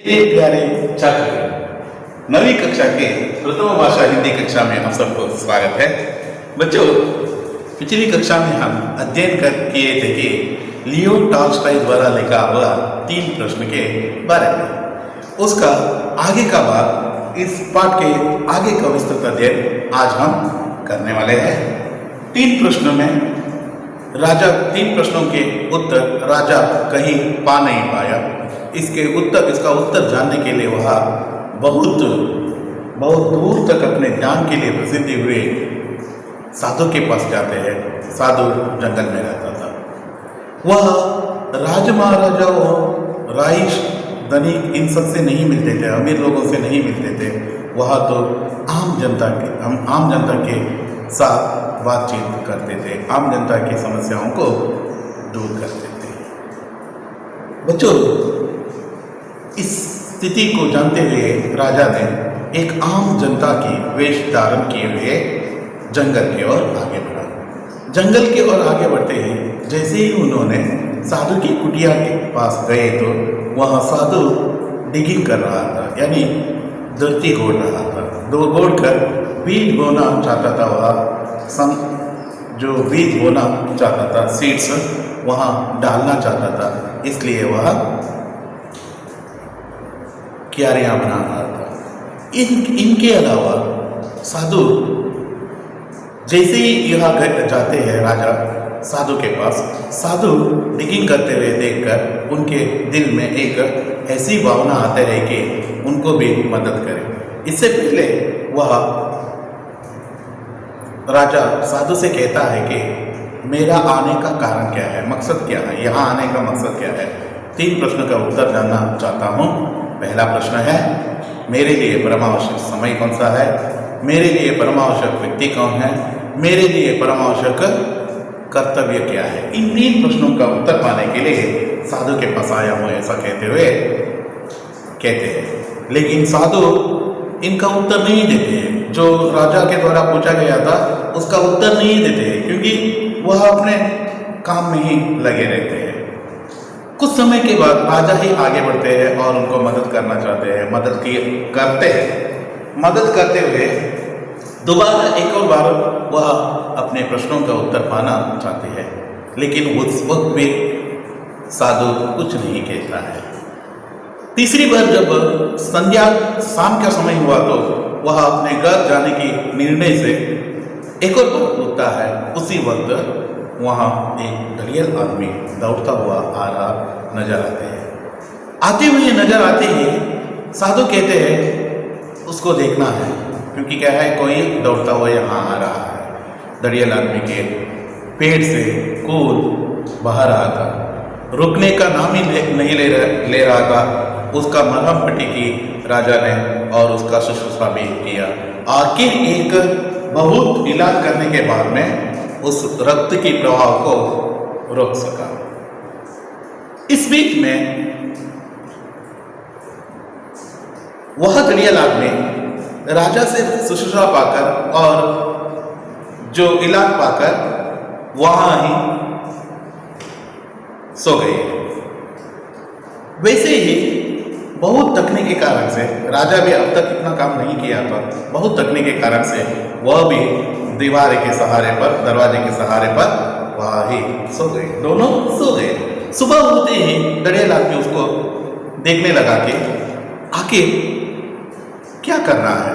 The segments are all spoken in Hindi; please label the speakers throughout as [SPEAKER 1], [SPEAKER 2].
[SPEAKER 1] मेरे प्यारे छात्र, नवीं कक्षा के प्रथम भाषा हिंदी कक्षा में आप सबको स्वागत है। बच्चों, पिछली कक्षा में हम अध्ययन कर किए थे कि लियो टॉल्स्टॉय द्वारा लिखा हुआ 3 प्रश्न के बारे में। उसका आगे का भाग, इस पाठ के आगे का विस्तृत अध्ययन आज हम करने वाले हैं। 3 प्रश्नों में राजा 3 प्रश्नों के उत्तर राजा कहीं पा नहीं पाया। इसका उत्तर जानने के लिए वह बहुत दूर तक अपने ज्ञान के लिए प्रसिद्धि हुए साधु के पास जाते हैं। साधु जंगल में रहता था। वह राज महाराजाओं, राइश, धनिक इन सब से नहीं मिलते थे, अमीर लोगों से नहीं मिलते थे। वह तो आम जनता के साथ बातचीत करते थे, आम जनता की समस्याओं को दूर करते थे। बच्चों, इस स्थिति को जानते हुए राजा ने एक आम जनता की वेश धारण किए हुए जंगल की ओर आगे बढ़ा। जंगल की ओर आगे बढ़ते ही जैसे ही उन्होंने साधु की कुटिया के पास गए तो वहाँ साधु डिगिंग कर रहा था, यानी धरती गोड़ रहा था। गोड़ कर बीज बोना चाहता था। वह जो बीज बोना चाहता था, सीड्स वहाँ डालना चाहता था, इसलिए वह क्यारियाँ बना रहा था। इनके अलावा साधु जैसे ही यहाँ जाते हैं राजा साधु के पास, साधु डिगिंग करते हुए देखकर उनके दिल में एक ऐसी भावना आती है कि उनको भी मदद करें। इससे पहले वह राजा साधु से कहता है कि मेरा आने का कारण क्या है, मकसद क्या है, यहाँ आने का मकसद क्या है। 3 प्रश्न का उत्तर जानना चाहता हूँ। पहला प्रश्न है, मेरे लिए परमावश्यक समय कौन सा है, मेरे लिए परमावश्यक व्यक्ति कौन है, मेरे लिए परमावश्यक कर्तव्य क्या है। इन 3 प्रश्नों का उत्तर पाने के लिए साधु के पास आया हूँ, ऐसा कहते हैं। लेकिन साधु इनका उत्तर नहीं देते हैं। जो राजा के द्वारा पूछा गया था उसका उत्तर नहीं देते हैं, क्योंकि वह अपने काम में ही लगे रहते हैं। कुछ समय के बाद राजा ही आगे बढ़ते हैं और उनको मदद करना चाहते हैं, मदद करते हुए दोबारा एक और बार वह अपने प्रश्नों का उत्तर पाना चाहते हैं। लेकिन उस वक्त भी साधु कुछ नहीं कहता है। तीसरी बार जब शाम का समय हुआ तो वह अपने घर जाने की निर्णय से एक और बार पूछता है। उसी वक्त वहाँ एक घड़ियाल आदमी दौड़ता हुआ आ रहा नजर आते ही साधु कहते हैं उसको देखना है, क्योंकि क्या है, कोई दौड़ता हुआ यहाँ आ रहा है। घड़ियाल आदमी के पेट से खून बह रहा था, रुकने का नाम ही नहीं ले रहा था। उसका मरहम पट्टी की राजा ने और उसका शुश्रूषा भी किया। आखिर एक बहुत इलाज करने के बाद में उस रक्त की प्रवाह को रोक सका। इस बीच में वह घड़ियाल आदमी राजा से शुश्रूषा पाकर और जो इलाज पाकर वहां ही सो गए। वैसे ही बहुत थकने के कारण से, राजा भी अब तक इतना काम नहीं किया था, बहुत थकने के कारण से वह भी दरवाजे के सहारे पर वहाँ ही सो गए। दोनों सो गए। सुबह होते ही घड़ियाल आदमी उसको देखने लगा कि आखिर क्या कर रहा है,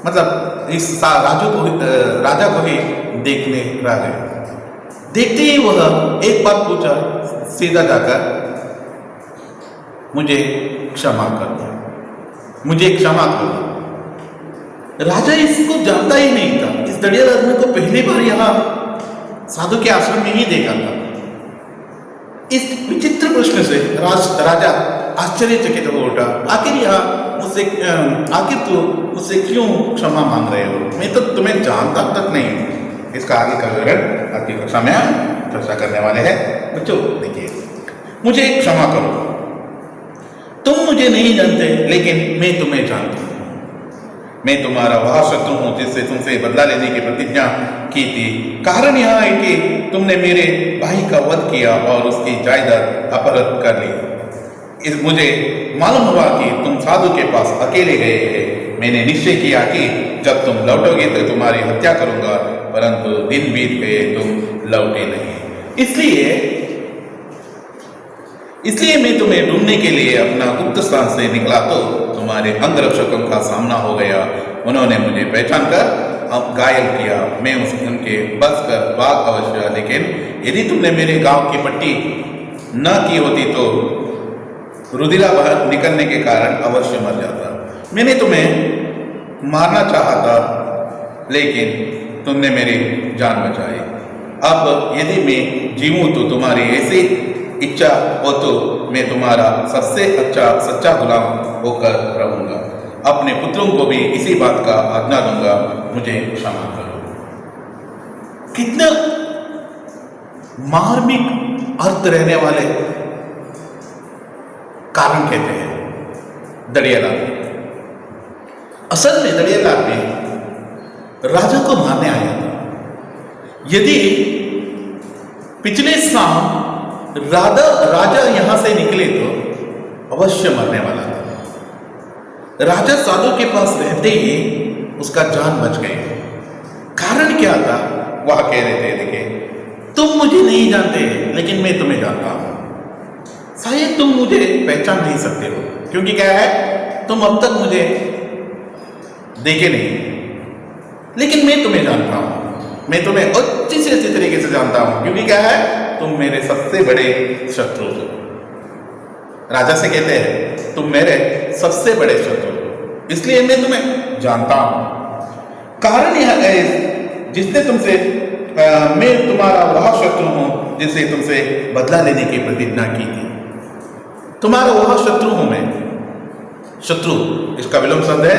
[SPEAKER 1] मतलब इस राजा को ही देखने लगा। देखते ही वह एक बात पूछा सीधा जाकर, मुझे क्षमा कर दो, मुझे क्षमा कर दो। राजा इसको जानता ही नहीं था। इस घड़ियाल आदमी को पहली बार यहाँ साधु के आश्रम में ही देखा था। इस विचित्र प्रश्न से राजा आश्चर्यचकित हो उठा। आखिर तू मुझसे क्यों क्षमा मांग रहे हो, मैं तो तुम्हें जानता तक नहीं। इसका आगे का विवरण अगली कक्षा में हम चर्चा करने वाले हैं। बच्चों देखिए, मुझे क्षमा करो, तुम मुझे नहीं जानते लेकिन मैं तुम्हें जानता हूँ। मैं तुम्हारा वह शत्रु हूँ जिससे तुमसे बदला लेने की प्रतिज्ञा की थी। कारण यह है कि तुमने मेरे भाई का वध किया और उसकी जायदाद अपहृत कर ली। मुझे मालूम हुआ कि तुम साधु के पास अकेले गए हैं। मैंने निश्चय किया कि जब तुम लौटोगे तो तुम्हारी हत्या करूंगा, परंतु दिन बीत गए, तुम लौटे नहीं। इसलिए मैं तुम्हें ढूंढने के लिए अपना गुप्त स्थान से निकला तो तुम्हारे अंगरक्षकों का सामना हो गया। उन्होंने मुझे पहचान कर अब घायल किया। मैं उनके बस कर भाग अवश्य, लेकिन यदि तुमने मेरे गांव की पट्टी न की होती तो रुधिरा बाहर निकलने के कारण अवश्य मर जाता। मैंने तुम्हें मारना चाहा था, लेकिन तुमने मेरी जान बचाई। अब यदि मैं जीऊं तो तुम्हारी ऐसी इच्छा हो तो मैं तुम्हारा सबसे अच्छा सच्चा गुलाम होकर रहूंगा। अपने पुत्रों को भी इसी बात का आज्ञा दूंगा। मुझे क्षमा करो। कितना मार्मिक अर्थ रहने वाले कारण कहते हैं दड़ियल आदमी। असल में दड़ियल आदमी राजा को मारने आया था। यदि पिछले शाम राजा यहां से निकले तो अवश्य मरने वाला था। राजा साधु के पास रहते ही उसका जान बच गई। कारण क्या था? वह कह रहे थे, देखिए तुम मुझे नहीं जानते, लेकिन मैं तुम्हें जानता हूं। शायद तुम मुझे पहचान नहीं सकते हो, क्योंकि क्या है, तुम अब तक मुझे देखे नहीं, लेकिन मैं तुम्हें जानता हूं। मैं तुम्हें अच्छी से अच्छी तरीके से जानता हूं, क्योंकि क्या है, तुम मेरे सबसे बड़े शत्रु हो। राजा से कहते हैं तुम मेरे सबसे बड़े शत्रु हो, इसलिए मैं तुम्हें जानता हूं। कारण यह है जिसने तुमसे मैं तुम्हारा वह शत्रु हूं जिससे तुमसे बदला लेने की प्रतिज्ञा की थी। तुम्हारा वह शत्रु हूं मैं। शत्रु इसका विलोम शब्द है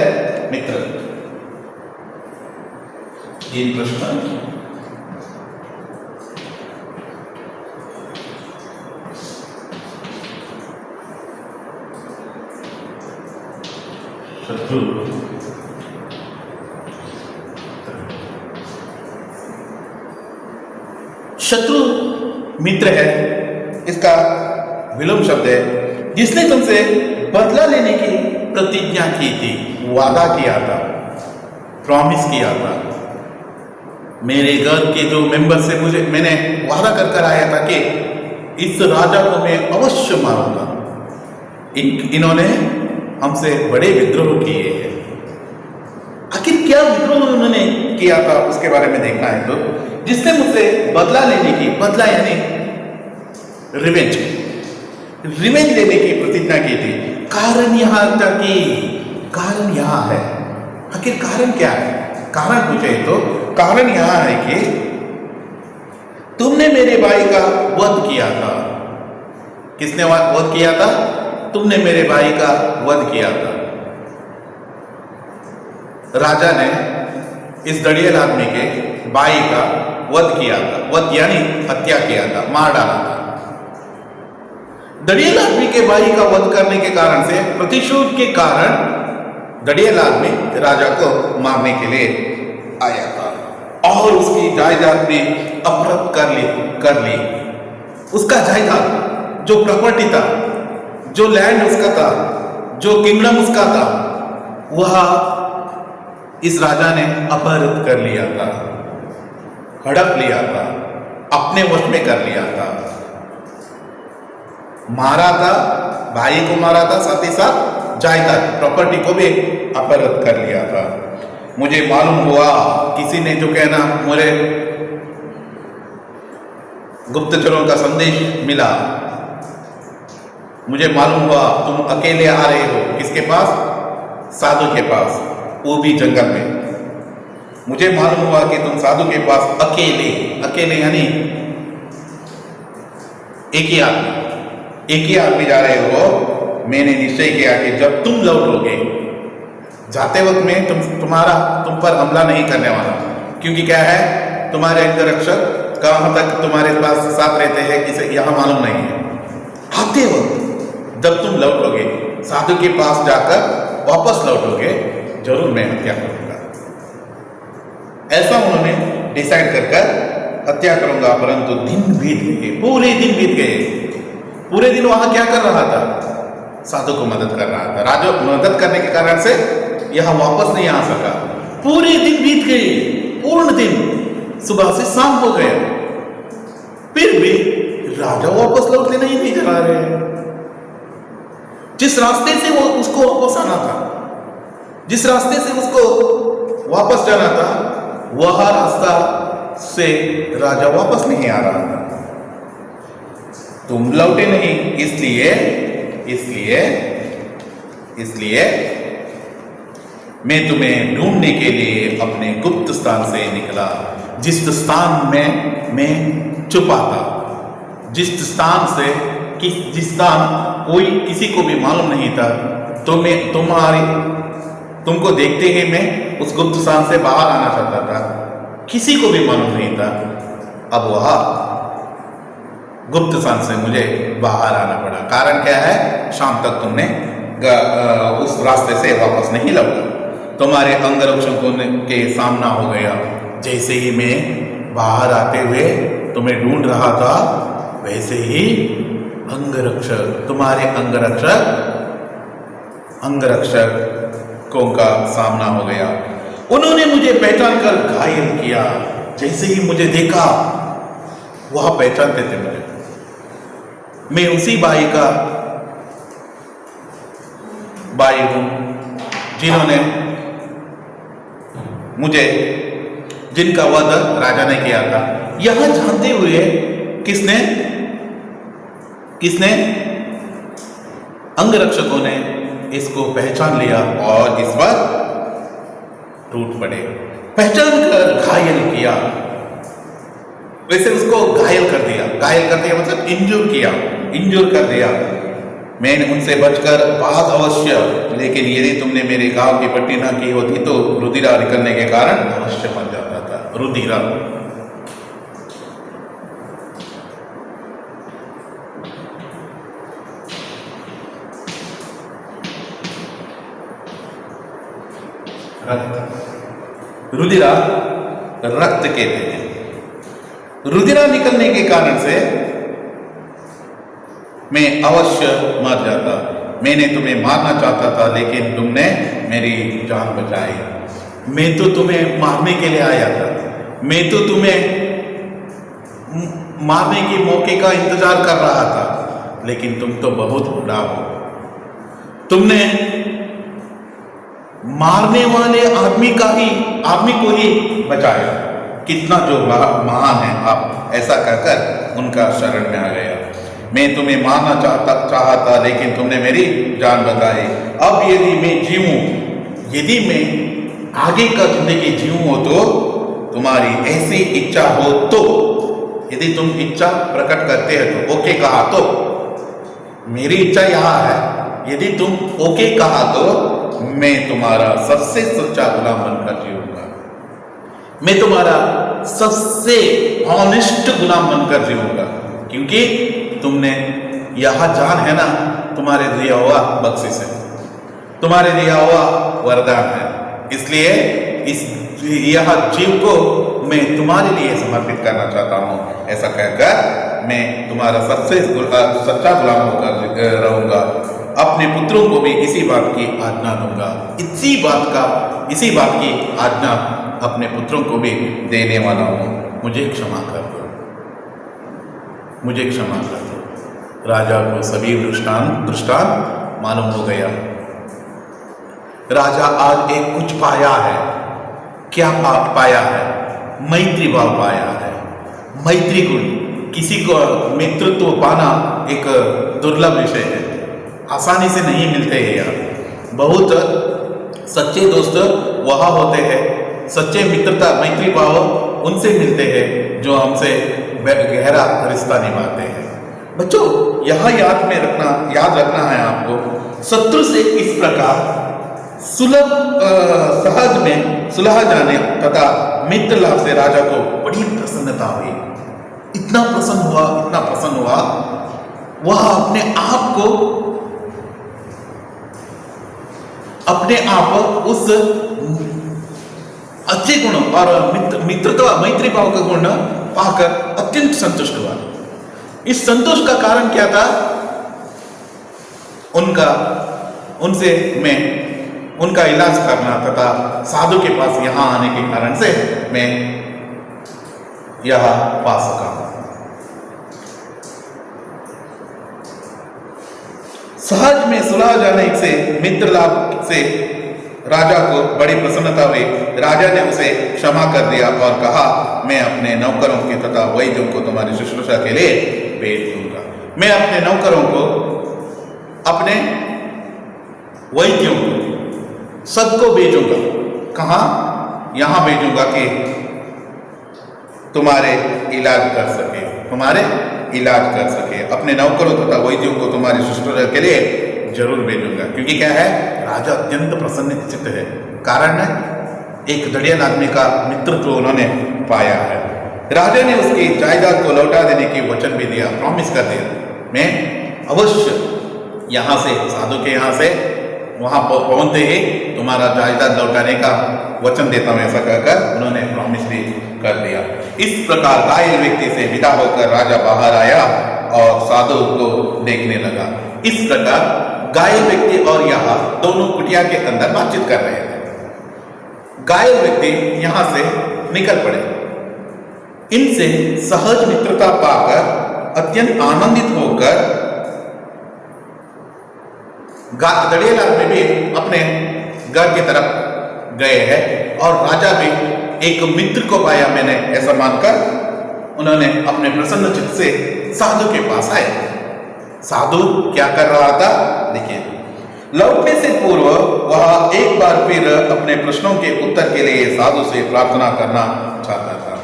[SPEAKER 1] मित्र। ये प्रश्न शत्रु शत्रु मित्र है, इसका विलोम शब्द है जिसने तुमसे बदला लेने की प्रतिज्ञा की थी, वादा किया था, प्रॉमिस किया था। मेरे घर के जो मेंबर से मैंने वादा कर आया था कि इस राजा को मैं अवश्य मारूंगा। इन्होंने हमसे बड़े विद्रोह किए हैं। आखिर क्या विद्रोह उन्होंने किया था उसके बारे में देखना है तो जिसने मुझसे बदला लेने की, बदला यानी रिवेंज लेने की प्रतिज्ञा की थी। कारण यहां था कि कारण यहां है। आखिर कारण क्या है? कारण पूछे तो कारण यहां है कि तुमने मेरे भाई का वध किया था। किसने वध किया था? तुमने मेरे भाई का वध किया था। राजा ने इस दड़ियल आदमी के भाई का वध किया था। वध यानी हत्या किया था, मार डाला था। दड़ियल आदमी के भाई का वध करने के कारण से, प्रतिशोध के कारण दड़ियल आदमी राजा को मारने के लिए आया था और उसकी जायदाद में अपहरण कर ली। उसका जायदाद, जो प्रॉपर्टी था, जो लैंड उसका था, जो किंगडम उसका था, वह इस राजा ने अपहरित कर लिया था, हड़प लिया था, अपने वश में कर लिया था, मारा था, भाई को मारा था, साथ ही साथ जायदाद, प्रॉपर्टी को भी अपहरित कर लिया था। मुझे मालूम हुआ, किसी ने जो कहना, मुझे गुप्तचरों का संदेश मिला, मुझे मालूम हुआ तुम अकेले आ रहे हो। किसके पास? साधु के पास, वो भी जंगल में। मुझे मालूम हुआ कि तुम साधु के पास अकेले यानी एक ही आदमी जा रहे हो। मैंने निश्चय किया कि जब तुम लौटोगे, जाते वक्त में तुम पर हमला नहीं करने वाला, क्योंकि क्या है, तुम्हारे अंगरक्षक कहां तक तुम्हारे पास साथ रहते हैं किसे यहां मालूम नहीं है। आते वक्त जब तुम लौटोगे, साधु के पास जाकर वापस लौटोगे, जरूर मैं हत्या करूंगा। ऐसा उन्होंने डिसाइड कर हत्या करूंगा। परंतु दिन बीत गए, पूरे दिन बीत गए। पूरे दिन वहां क्या कर रहा था? साधु को मदद कर रहा था। राजा मदद करने के कारण से यह वापस नहीं आ सका। पूरे दिन बीत गए, पूर्ण दिन, सुबह से शाम हो गया, फिर भी राजा वापस लौटने नहीं जा रहे। जिस रास्ते से वो उसको वापस आना था, जिस रास्ते से उसको वापस जाना था, वह रास्ता से राजा वापस नहीं आ रहा था। तुम लौटे नहीं, इसलिए इसलिए इसलिए मैं तुम्हें ढूंढने के लिए अपने गुप्त स्थान से निकला, जिस स्थान में मैं छुपा था, जिस स्थान से जिस स्थान कोई किसी को भी मालूम नहीं था। तो मैं तुमको देखते ही मैं उस गुप्त स्थान से बाहर आना चाहता था, किसी को भी मालूम नहीं था। अब वह गुप्त स्थान से मुझे बाहर आना पड़ा। कारण क्या है? शाम तक तुमने उस रास्ते से वापस नहीं लौटा, तुम्हारे अंगरक्षकों के सामना हो गया। जैसे ही मैं बाहर आते हुए तुम्हें ढूंढ रहा था, वैसे ही तुम्हारे अंगरक्षकों का सामना हो गया। उन्होंने मुझे पहचान कर घायल किया। जैसे ही मुझे देखा, वह पहचानते थे मुझे। मैं उसी भाई हूं जिन्होंने जिनका वध राजा ने किया था। यह जानते हुए किसने अंगरक्षकों ने इसको पहचान लिया और इस पर टूट पड़े। पहचान कर घायल किया, वैसे उसको घायल कर दिया मतलब इंजूर कर दिया। मैंने उनसे बचकर बात अवश्य, लेकिन यदि तुमने मेरे गांव की पट्टी ना की होती तो रुधिरा निकलने के कारण अवश्य बन जाता था। रुधिरा रक्त कहते हैं। रुधिरा निकलने के कारण से मैं अवश्य मर जाता। मैंने तुम्हें मारना चाहता था, लेकिन तुमने मेरी जान बचाई। मैं तो तुम्हें मारने के लिए आया था, मैं तो तुम्हें मारने के मौके का इंतजार कर रहा था, लेकिन तुम तो बहुत बड़ा हो। तुमने मारने वाले आदमी को ही बचाया। कितना जो महान है आप, ऐसा कहकर उनका शरण में आ गया। मैं तुम्हें मारना चाहता, लेकिन तुमने मेरी जान बचाई। अब यदि मैं आगे का जिंदगी जीऊं तो तुम्हारी ऐसी इच्छा हो तो, यदि तुम इच्छा प्रकट करते हैं तो, ओके कहा तो, मेरी इच्छा यह है, यदि तुम ओके कहा तो मैं तुम्हारा सबसे सच्चा गुलाम बनकर जीऊंगा। मैं तुम्हारा सबसे ऑनेस्ट गुलाम बनकर जीऊंगा, क्योंकि तुमने यह जान है ना, तुम्हारे दिया हुआ बख्शिश है, तुम्हारे दिया हुआ वरदान है। इसलिए यह जीव को मैं तुम्हारे लिए समर्पित करना चाहता हूं। ऐसा कहकर मैं तुम्हारा सबसे सच्चा गुलाम होकर रहूंगा। अपने पुत्रों को भी इसी बात की आज्ञा दूंगा, इसी बात की आज्ञा अपने पुत्रों को भी देने वाला हूं। मुझे क्षमा कर दो। राजा को सभी दृष्टांत मालूम हो गया। राजा आज एक कुछ पाया है। क्या पाया है? मैत्री भाव पाया है, मैत्री गुण। किसी को मित्रत्व पाना एक दुर्लभ विषय है, आसानी से नहीं मिलते हैं यार। बहुत सच्चे दोस्त वह होते हैं, सच्चे मैत्री भाव उनसे मिलते हैं जो हमसे गहरा रिश्ता निभाते हैं। बच्चों, यह याद रखना है आपको। शत्रु से इस प्रकार सहज में सुलह जाने तथा मित्र लाभ से राजा को बड़ी प्रसन्नता हुई। इतना प्रसन्न हुआ, वह अपने आप उस अच्छे गुण और मैत्री भाव का गुण पाकर अत्यंत संतुष्ट हुआ। इस संतोष का कारण क्या था? उनसे मैं उनका इलाज करना तथा साधु के पास यहाँ आने के कारण से मैं यहाँ पा सका। सहज में सुलह जाने से मित्र लाभ से राजा को बड़ी प्रसन्नता हुई। राजा ने उसे क्षमा कर दिया और कहा, मैं अपने नौकरों के तथा वैद्यों को तुम्हारी शुश्रूषा के लिए भेज दूंगा। मैं अपने नौकरों को, अपने वैद्यों को, सबको भेजूंगा। कहाँ? यहाँ भेजूंगा कि तुम्हारे इलाज कर सके, तुम्हारे इलाज कर सके। अपने नौकरों तथा वैद्यों को तुम्हारी शुश्रूषा के लिए जरूर भेजूंगा। क्योंकि क्या है, राजा अत्यंत प्रसन्नचित्त है। कारण है, एक दड़ियल आदमी का मित्रत्व उन्होंने पाया है। राजा ने उसकी जायदाद को लौटा देने की वचन भी दिया, प्रॉमिस कर दिया, मैं अवश्य यहाँ से, साधु के यहाँ से वहाँ पहुँचते ही तुम्हारा जायदाद लौटाने का वचन देता हूँ। ऐसा कहकर उन्होंने प्रॉमिस भी कर दिया। इस प्रकार घायल व्यक्ति से विदा होकर राजा बाहर आया और साधु को देखने लगा। इस प्रकार घायल व्यक्ति और यहाँ दोनों कुटिया के अंदर बातचीत कर रहे थे। घायल व्यक्ति यहाँ से निकल पड़े। इनसे सहज मित्रता पाकर अत्यंत आनंदित होकर दड़ियल आदमी भी अपने घर की तरफ गए हैं और राजा भी एक मित्र को पाया मैंने, ऐसा मानकर उन्होंने अपने प्रसन्न चित्त से साधु के पास आए। साधु क्या कर रहा था देखिए। लौटने से पूर्व वह एक बार फिर अपने प्रश्नों के उत्तर के लिए साधु से प्रार्थना करना चाहता था।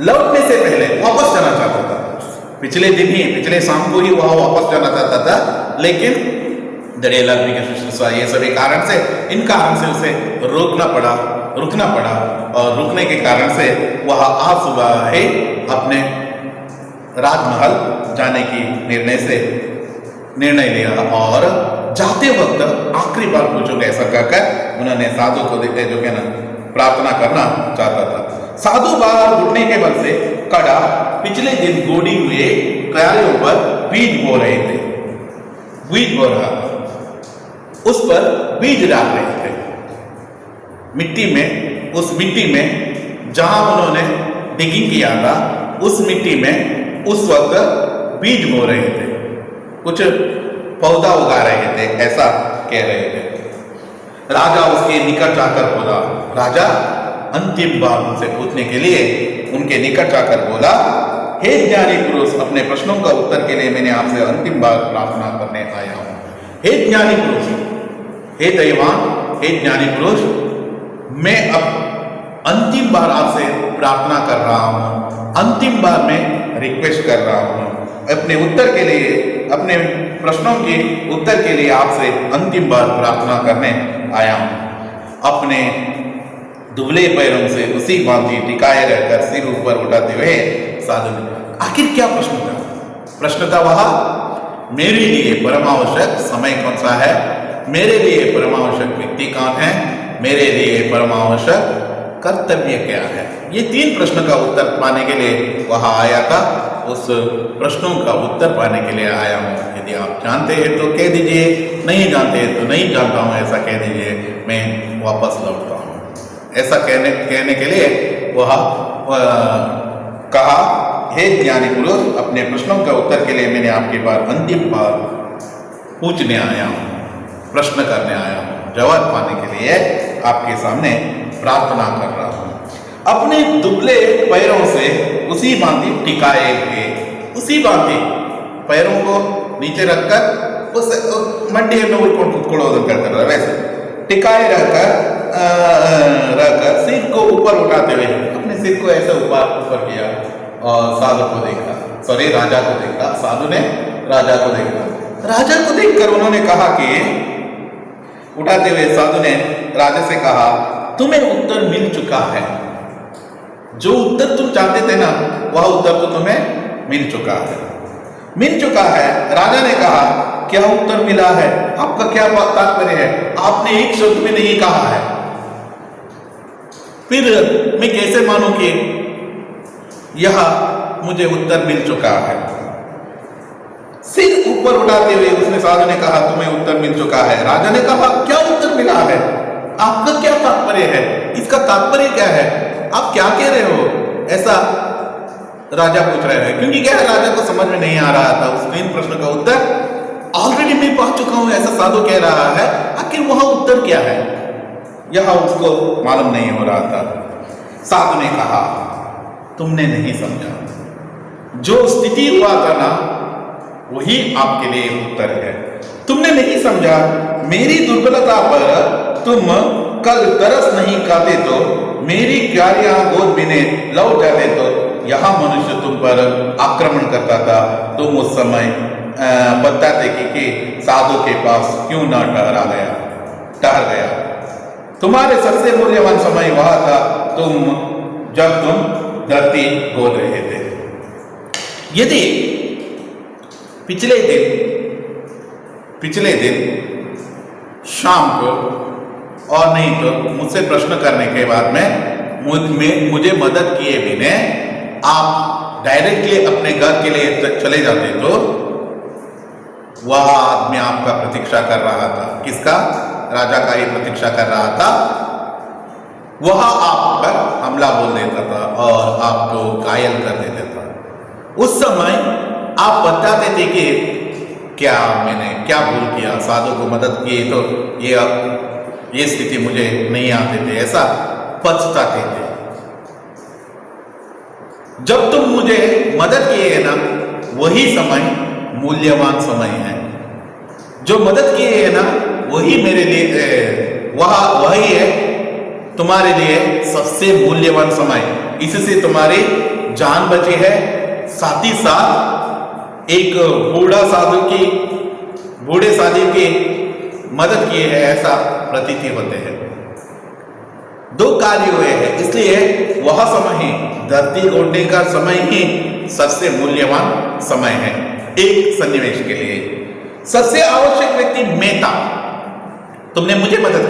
[SPEAKER 1] लौटने से पहले वापस जाना चाहता था। पिछले दिन ही, पिछले शाम को ही वह वापस जाना चाहता था, लेकिन दड़ियल आदमी की शुश्रूषा, ये सभी कारण से, इन कारण से उसे रुकना पड़ा और रुकने के कारण से वह आज सुबह ही अपने राजमहल जाने की निर्णय लिया और जाते वक्त आखिरी बार पूछोगे ऐसा कहकर उन्होंने साधु को देखते जो क्या ना प्रार्थना करना चाहता था। साधु बाहर घुटने के बल से कड़ा पिछले दिन गोड़ी हुए क्यारियों पर बीज बो रहे थे। बीज बो रहा था, उस पर बीज डाल रहे थे मिट्टी में। उस मिट्टी में जहां उन्होंने डिगिंग किया था, उस मिट्टी में उस वक्त बीज बो रहे थे, कुछ पौधा उगा रहे थे, ऐसा कह रहे थे। राजा उसके निकट जाकर बोला, राजा अंतिम बार उनसे पूछने के लिए उनके निकट जाकर बोला, हे ज्ञानी पुरुष, अपने प्रश्नों का उत्तर के लिए मैंने आपसे अंतिम बार प्रार्थना करने आया हूं। हे ज्ञानी पुरुष, हे दैवान, हे ज्ञानी पुरुष, मैं अब अंतिम बार आपसे प्रार्थना कर रहा हूं, अंतिम बार मैं रिक्वेस्ट कर रहा हूं। अपने उत्तर के लिए, अपने प्रश्नों के उत्तर के लिए आपसे अंतिम बार प्रार्थना करने आया हूं। अपने दुबले पैरों से उसी भांति टिकाए रहकर सिर ऊपर उठाते हुए साधु ने, आखिर क्या प्रश्न था? प्रश्न था वह, मेरे लिए परमावश्यक समय कौन सा है, मेरे लिए परमावश्यक व्यक्ति कौन है, मेरे लिए परमावश्यक कर्तव्य क्या है। ये 3 प्रश्न का उत्तर पाने के लिए वहां आया था। उस प्रश्नों का उत्तर पाने के लिए आया हूं। यदि आप जानते हैं तो कह दीजिए, नहीं जानते हैं तो नहीं जानता हूं ऐसा कह दीजिए, मैं वापस लौटता हूं। ऐसा कहने के लिए वह कहा, हे ज्ञानी पुरुष, अपने प्रश्नों का उत्तर के लिए मैंने आपके पास अंतिम बार पूछने आया हूं, प्रश्न करने आया हूं, जवाब पाने के लिए आपके सामने प्रार्थना कर रहा हूं। अपने दुबले पैरों से उसी भांति टिकाए हुए, उसी भांति पैरों को नीचे रखकर उस मंडी में कुड़ोदन कर वैसे टिकाए रहकर सिर को ऊपर उठाते हुए अपने सिर को ऐसे ऊपर किया और साधु को देखा, सॉरी राजा को देखा। साधु ने राजा को देखा। राजा को देखकर उन्होंने कहा कि, उठाते हुए साधु ने राजा से कहा, तुम्हें उत्तर मिल चुका है, जो उत्तर तुम चाहते थे ना वह उत्तर तो तुम्हें मिल चुका है, मिल चुका है। राजा ने कहा, क्या उत्तर मिला है, आपका क्या तात्पर्य है, आपने एक शब्द में नहीं कहा है, फिर मैं कैसे मानूं कि यह मुझे उत्तर मिल चुका है। सिर ऊपर उठाते हुए उसने साधु ने कहा तुम्हें उत्तर मिल चुका है। राजा ने कहा क्या उत्तर मिला है, आपका क्या तात्पर्य है, इसका तात्पर्य क्या है, आप क्या कह रहे हो, ऐसा राजा पूछ रहे हैं। क्योंकि क्या है, राजा को समझ में नहीं आ रहा था उस तीन प्रश्न का उत्तर ऑलरेडी मैं पा चुका हूं, ऐसा साधु कह रहा है, आखिर वहां उत्तर क्या है, यह उसको मालूम नहीं हो रहा था। साधु ने कहा तुमने नहीं समझा, जो स्थिति हुआ था ना वही आपके लिए उत्तर है। तुमने नहीं समझा, मेरी दुर्बलता पर तुम कल तरस नहीं खाते तो, मेरी क्यारियां गोद बिने लौट जाते तो यहां मनुष्य तुम पर आक्रमण करता था, तुम उस समय बताते कि साधु के पास क्यों न ठहर गया। तुम्हारे सबसे मूल्यवान समय वह था जब तुम धरती गोद रहे थे। यदि पिछले दिन शाम को और नहीं तो मुझसे प्रश्न करने के बाद में मुझे मदद किए बिना आप डायरेक्टली अपने घर के लिए चले जाते तो वह आदमी आपका प्रतीक्षा कर रहा था। किसका? राजा का ही प्रतीक्षा कर रहा था। वह आप पर हमला बोल देता था और आपको घायल कर देता था। उस समय आप बताते थे कि मैंने क्या भूल किया, साधु को मदद की तो ये स्थिति मुझे नहीं आते थे, ऐसा पछताते थे। जब तुम मुझे मदद किए ना वही समय मूल्यवान समय है। जो मदद किए है ना वही मेरे लिए वही है तुम्हारे लिए सबसे मूल्यवान समय। इससे तुम्हारी जान बची है, साथ ही साथ एक बूढ़े साधु की मदद किए है ऐसा प्रतीति होते हैं। दो कार्य हुए हैं, इसलिए वह समय ही धरती गोदने का समय ही सबसे मूल्यवान समय है। एक सन्निवेश के लिए सबसे आवश्यक व्यक्ति मैं था। तुमने मुझे मदद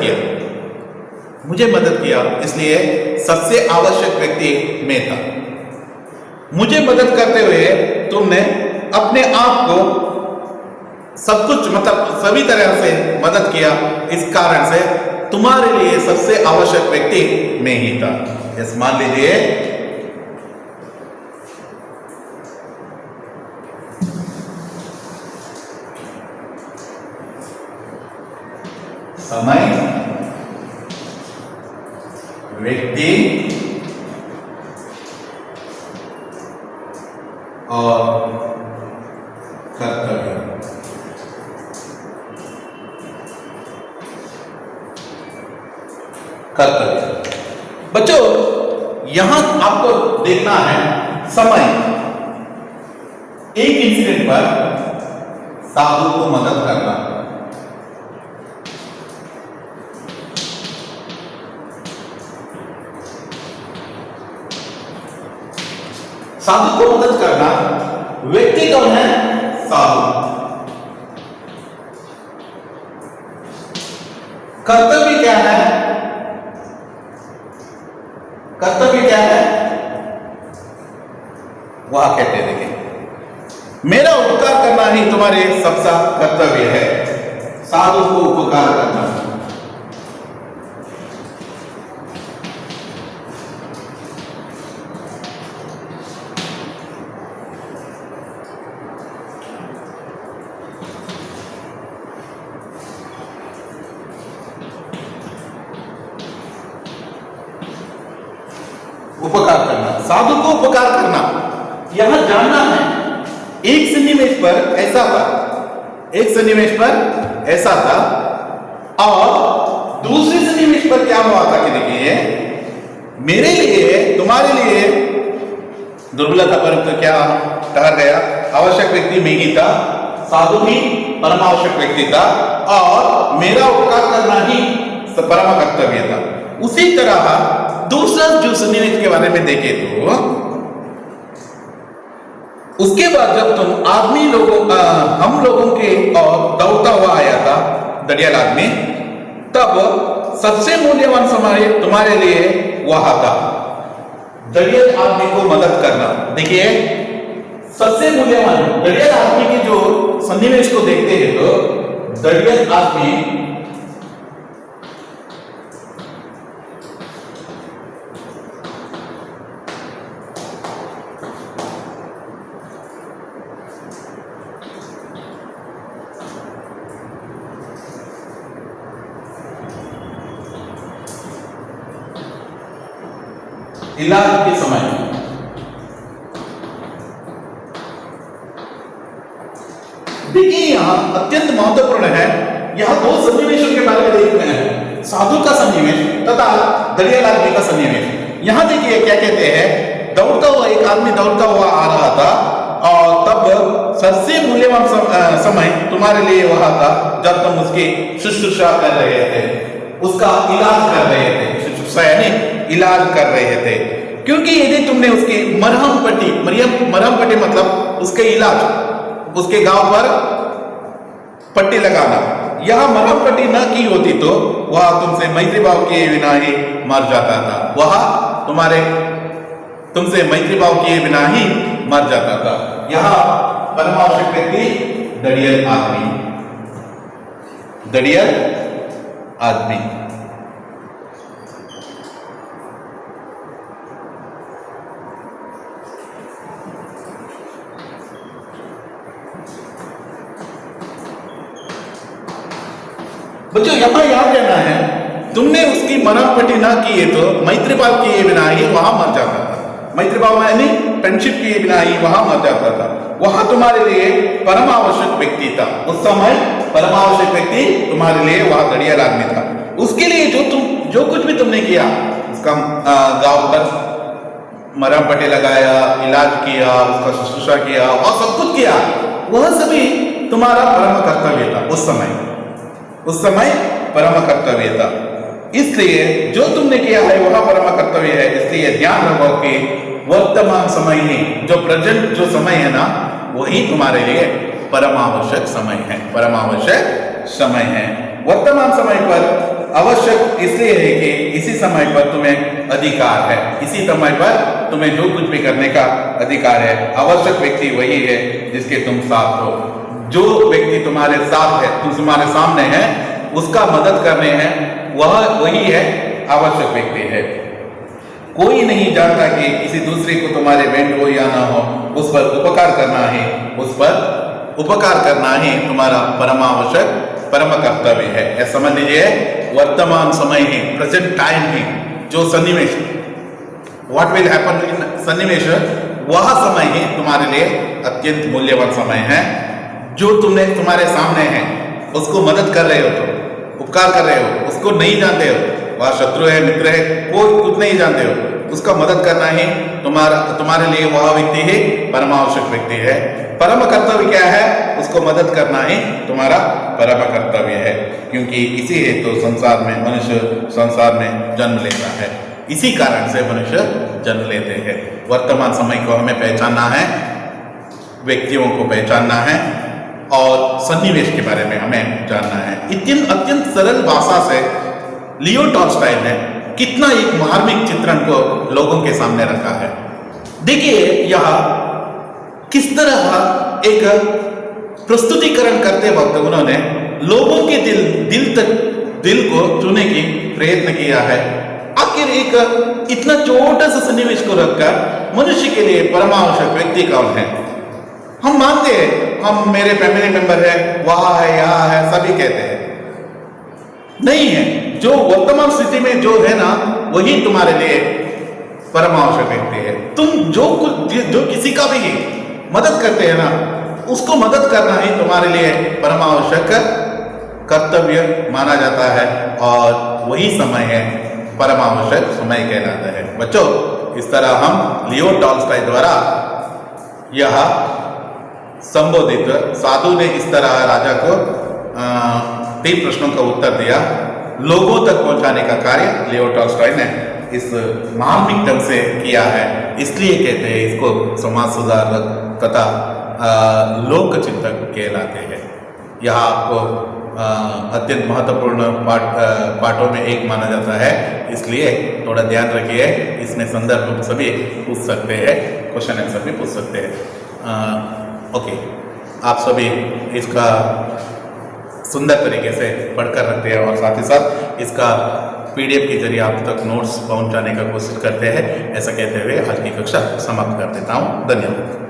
[SPEAKER 1] किया, इसलिए सबसे आवश्यक व्यक्ति मैं था। मुझे मदद करते हुए तुमने अपने आप को सब कुछ सभी तरह से मदद किया, इस कारण से तुम्हारे लिए सबसे आवश्यक व्यक्ति मैं ही था। यस, मान लीजिए समय, व्यक्ति और कर्तव्य। बच्चों यहां आपको देखना है समय। एक इंसिडेंट पर साधु को मदद करना, साधु को मदद करना। व्यक्ति कौन है? साधु। कर्तव्य क्या है? वह कहते देखिए, मेरा उपकार करना ही तुम्हारे सबका कर्तव्य है। साधु को उपकार करना। उपकार करना, साधु को उपकार करना, यहां जानना है। एक सन्निवेश पर ऐसा था और दूसरे सन्निवेश पर क्या हुआ था कि देखिए, मेरे लिए तुम्हारे लिए दुर्बलता पर तो क्या ठहर गया, आवश्यक व्यक्ति मैं ही था, साधु ही परम आवश्यक व्यक्ति था और मेरा उपकार करना ही परम कर्तव्य था। उसी तरह दूसरा जो सन्निवेश के बारे में देखें तो उसके बाद जब तुम हम लोगों के और दौड़ता हुआ आया था दरियाल आदमी, तब सबसे मूल्यवान समय तुम्हारे लिए वह था दरियाल आदमी को मदद करना। देखिए सबसे मूल्यवान दड़ियल आदमी के जो सन्निवेश को देखते हैं तो दड़ियल आदमी इलाज के समय देखिए यहां अत्यंत महत्वपूर्ण है, यहां दो सन्निवेशों के बारे में देख रहे हैं, साधु का सन्निवेश तथा दड़ियल आदमी का सन्निवेश। यहां देखिए क्या कहते हैं, दौड़ता हुआ एक आदमी दौड़ता हुआ आ रहा था और तब सबसे मूल्यवान समय तुम्हारे लिए वह था जब तुम उसकी शुश्रूषा कर रहे थे, उसका इलाज कर रहे थे। शुश्रूषा यानी इलाज कर रहे थे, क्योंकि यदि तुमने उसके मरहम पट्टी मतलब उसके इलाज, उसके गांव पर पट्टी लगाना, यह मरहम पट्टी न की होती तो वह तुमसे मैत्री भाव किए बिना ही मर जाता था, वह तुमसे मैत्री भाव किए बिना ही मर जाता था। यह परमावश्यक व्यक्ति दड़ियल आदमी। बच्चों यहां याद रहना है, तुमने उसकी मरहम-पट्टी ना किए तो मैत्रीभाव किए बिना ही वहां मर जाता था। मैत्रीभाव यानी फ्रेंडशिप किए बिना ही वहां मर जाता था। वहां तुम्हारे लिए परम आवश्यक व्यक्ति था, उस समय परम आवश्यक व्यक्ति तुम्हारे लिए वहां दड़ियल आदमी था। उसके लिए जो कुछ भी तुमने किया, उसका गांव पर मरहम-पट्टी लगाया, इलाज किया, उसका शुश्रूषा किया और सब कुछ किया, वह सभी तुम्हारा परम कर्तव्य था। उस समय परम कर्तव्य था, इसलिए जो तुमने किया है वह परम कर्तव्य है। इसलिए ध्यान रखो कि वर्तमान समय ही, जो प्रेजेंट जो समय है ना, वही तुम्हारे लिए परम आवश्यक समय है। वर्तमान समय पर आवश्यक इसलिए है कि इसी समय पर तुम्हें अधिकार है, इसी समय पर तुम्हें जो कुछ भी करने का अधिकार है। आवश्यक व्यक्ति वही है जिसके तुम साथ हो। जो व्यक्ति तुम्हारे साथ है, तुम्हारे सामने है, उसका मदद करने हैं, वही है आवश्यक व्यक्ति है। कोई नहीं जानता कि किसी दूसरे को तुम्हारे भेंट हो या ना हो, उस पर उपकार करना ही तुम्हारा परम कर्तव्य है। ऐसा समझ लीजिए, वर्तमान समय ही, प्रेजेंट टाइम ही, जो सन्निवेश, व्हाट विल हैपन इन सन्निवेश, वह समय ही तुम्हारे लिए अत्यंत मूल्यवान समय है। जो तुम्हारे सामने है, उसको मदद कर रहे हो, तो उपकार कर रहे हो, उसको नहीं जानते हो, वह शत्रु है, मित्र है, कोई कुछ नहीं जानते हो, उसका मदद करना ही तुम्हारे लिए वह व्यक्ति ही परमावश्यक व्यक्ति है। परम कर्तव्य क्या है? उसको मदद करना ही तुम्हारा परम कर्तव्य है, क्योंकि इसी हेतु मनुष्य संसार में जन्म लेता है, इसी कारण से मनुष्य जन्म लेते हैं। वर्तमान समय को हमें पहचानना है, व्यक्तियों को पहचानना है और सन्निवेश के बारे में हमें जानना है। अत्यंत सरल भाषा से लियो टॉल्स्टॉय ने कितना एक मार्मिक चित्रण को लोगों के सामने रखा है। देखिए यह किस तरह एक प्रस्तुतिकरण करते वक्त उन्होंने लोगों के दिल को छूने की प्रयत्न किया है। आखिर एक इतना छोटा सा सन्निवेश को रखकर मनुष्य के लिए परमावश्यक व्यक्ति कौन है? हम मानते हैं, हम मेरे फैमिली मेंबर है, वहां है, यहाँ है, सभी कहते हैं, नहीं है। जो वर्तमान स्थिति में जो है ना, वही तुम्हारे लिए परमावश्यक व्यक्ति है। तुम जो किसी का भी मदद करते हैं ना, उसको मदद करना ही तुम्हारे लिए परमावश्यक कर्तव्य माना जाता है, और वही समय है परमावश्यक समय कहलाता है। बच्चों, इस तरह हम लियो टॉल्स्टॉय द्वारा यह संबोधित, साधु ने इस तरह राजा को 3 प्रश्नों का उत्तर दिया, लोगों तक पहुंचाने का कार्य लियो टॉल्स्टॉय ने इस मार्मिक ढंग से किया है। इसलिए कहते हैं इसको समाज सुधारक तथा लोक चिंतक कहलाते हैं। यह आपको अत्यंत महत्वपूर्ण पाठों में एक माना जाता है, इसलिए थोड़ा ध्यान रखिए। इसमें संदर्भ सभी पूछ सकते हैं, क्वेश्चन आंसर भी पूछ सकते हैं। ओके, आप सभी इसका सुंदर तरीके से पढ़कर रखते हैं और साथ ही साथ इसका PDF के जरिए आप तक नोट्स पहुंचाने का कोशिश करते हैं। ऐसा कहते हुए आज की कक्षा समाप्त कर देता हूं। धन्यवाद।